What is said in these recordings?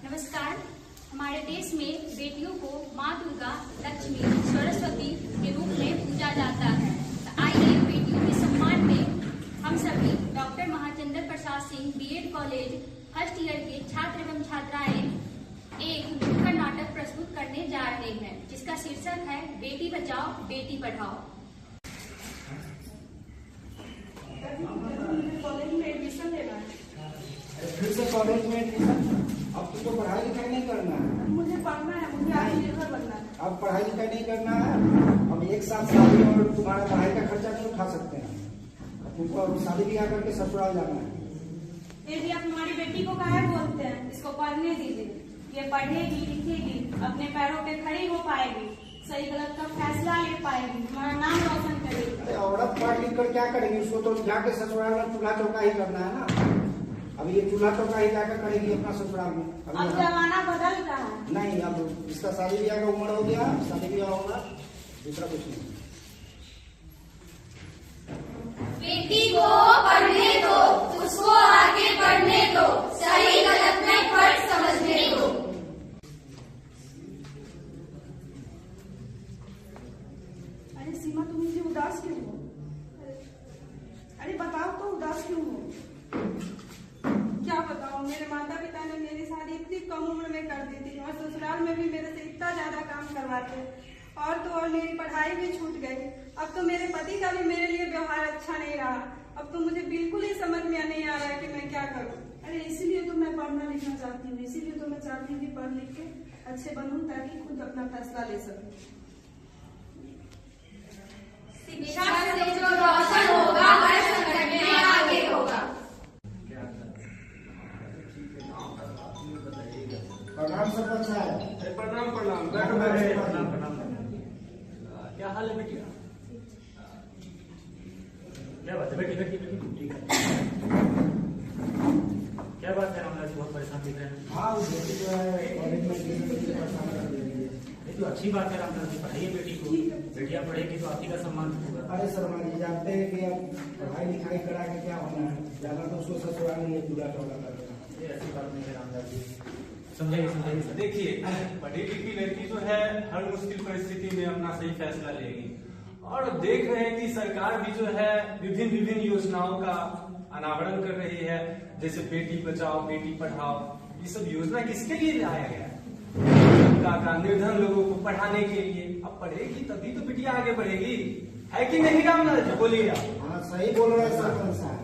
नमस्कार। हमारे देश में बेटियों को माँ दुर्गा, लक्ष्मी, सरस्वती के रूप में पूजा जाता है। तो आइए बेटियों के सम्मान में हम सभी doctor Mahachandra Prasad Singh BEd college first year के छात्र एवं छात्राएं एक नुक्कड़ नाटक प्रस्तुत करने जा रहे हैं, जिसका शीर्षक है बेटी बचाओ बेटी पढ़ाओ। कॉलेज में एडमिशन लेना है। फिर से कॉलेज में एडमिशन? अब तुमको पढ़ाई लिखाई नहीं करना है। मुझे पढ़ना है, मुझे आत्मनिर्भर बनना है। अब पढ़ाई लिखाई नहीं करना है। अब एक साथ शादी और तुम्हारा पढ़ाई का खर्चा नहीं उठा सकते हैं। तुमको अब शादी ब्याह करके ससुराल जाना है। यदि आप हमारी बेटी को काहे बोलते हैं? इसको पढ़ने दीजिए, ये पढ़ेगी लिखेगी, अपने पैरों पे खड़ी हो पाएगी, सही गलत का फैसला ले पाएगी, हमारा नाम रोशन करेगी। औरत पढ़ लिख कर क्या करेगी? उसको तो जाके ससुराल में चूल्हा चौका ही करना है ना। अभी ये चूल्हा चौका ही जाकर करेगी अपना ससुराल में। अब जमाना बदल रहा है। नहीं, अब इसका शादी ब्याह का उम्र हो गया, शादी ब्याह होगा, दूसरा कुछ नहीं। बेटी को पढ़ने दो, उसको आगे बढ़ने दो, सही गलत में फर्क समझने दो। अरे सीमा, तुम मुझे उदास क्यों हो? अरे बताओ तो, उदास क्यों हो? क्या बताओ, मेरे माता पिता ने मेरी शादी इतनी कम उम्र में कर दी थी और ससुराल में भी मेरे से इतना ज्यादा काम करवाते, और तो और मेरी पढ़ाई भी छूट गई। अब तो मेरे पति का भी मेरे लिए व्यवहार अच्छा नहीं रहा। अब तो मुझे बिल्कुल ही समझ में नहीं आ रहा है कि मैं क्या करूं। अरे इसीलिए तो मैं पढ़ना लिखना चाहती हूँ, इसीलिए तो मैं चाहती हूँ कि पढ़ लिख के अच्छे बनूं, ताकि खुद अपना फैसला ले सकूं। शिक्षा से जो रोशन होगा हर संकट में आगे होगा। प्रणाम सरपंच साहब। प्रणाम प्रणाम। क्या हाल है बेटी? क्या बात है बेटी? बेटी बेटी क्या बात है? रामलाल जी बहुत परेशान दिख रहे हैं। हाँ, वो बेटी जो है कॉलेज में परेशान कर दे रही है। ये तो अच्छी बात है रामलाल जी, पढ़ाइए बेटी को। बेटियां पढ़ेगी तो आप ही का सम्मान होगा। अरे शर्मा जी, जानते हैं कि अब पढ़ाई लिखाई करा के क्या होना है, ज्यादा तो उसको ससुराल में पूरा चौड़ा कर देना। ये ऐसी बात नहीं है रामलाल जी, समझाइए समझाइए सर। देखिए, पढ़ी लिखी लड़की जो है हर मुश्किल परिस्थिति में अपना सही फैसला लेगी, और देख रहे हैं कि सरकार भी जो है विभिन्न विभिन्न योजनाओं का अनावरण कर रही है, जैसे बेटी बचाओ बेटी पढ़ाओ। ये सब योजना किसके लिए लाया गया है? का निर्धन लोगों को पढ़ाने के लिए। अब पढ़ेगी तभी तो बिटिया आगे बढ़ेगी, है कि नहीं रामलाल जी? बोलिए आप। हाँ, सही बोल रहे हैं सरपंच साहब।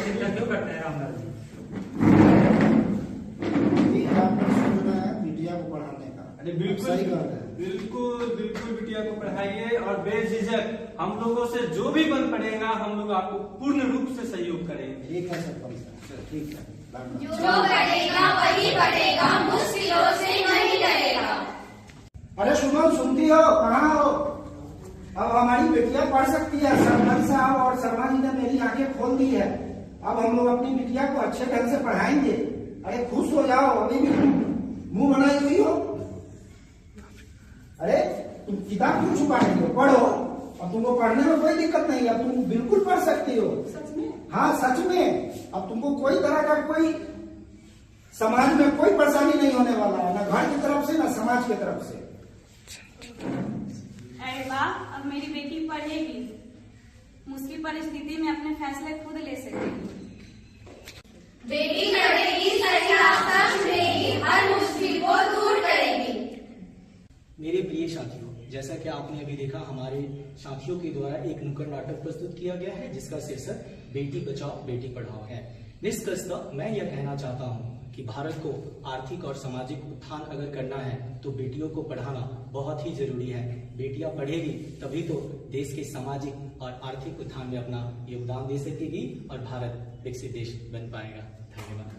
चिंता क्यों करते हैं रामलाल जी? बिटिया को पढ़ाने का। अरे बिल्कुल सही बात है। बिल्कुल बिल्कुल बिटिया को पढ़ाइए, और बेझिझक हम लोगों से जो भी बन पड़ेगा हम लोग आपको पूर्ण रूप से सहयोग करेंगे। ठीक है सरपंच साहब, ठीक है। जो करेगा वही बढ़ेगा, मुश्किलों से नहीं डरेगा। अरे सुनो, सुनती हो? कहाँ हो? अब हमारी बेटिया पढ़ सकती है। सरपंच साहब और शर्मा जी ने मेरी आंखें खोल दी है। अब हम लोग अपनी बिटिया को अच्छे ढंग से पढ़ाएंगे। अरे खुश हो जाओ, अभी भी तुम मुंह बनाई हुई हो। अरे तुम किताब क्यों छुपा रही हो? पढ़ो। अब तुमको पढ़ने में कोई दिक्कत नहीं है, अब तुम बिल्कुल पढ़ सकती हो। सच में? हाँ, सच में। अब तुमको कोई तरह का कोई समाज में कोई परेशानी नहीं होने वाला है, ना घर की तरफ से ना समाज की तरफ से। अरे वाह, अब मेरी बेटी पढ़ेगी, मुश्किल परिस्थिति में अपने फैसले खुद ले सकेगी। बेटी पढ़ेगी, सही रास्ता चुनेगी, हर मुश्किल को दूर करेगी। मेरे प्रिय साथियों, जैसा कि आपने अभी देखा, हमारे साथियों के द्वारा एक नुक्कड़ नाटक प्रस्तुत किया गया है, जिसका शीर्षक बेटी बचाओ बेटी पढ़ाओ है। निष्कर्षतः मैं यह कहना चाहता हूँ कि भारत को आर्थिक और सामाजिक उत्थान अगर करना है तो बेटियों को पढ़ाना बहुत ही जरूरी है। बेटियां पढ़ेगी तभी तो देश के सामाजिक और आर्थिक उत्थान में अपना योगदान दे सकेगी और भारत विकसित देश बन पाएगा। धन्यवाद।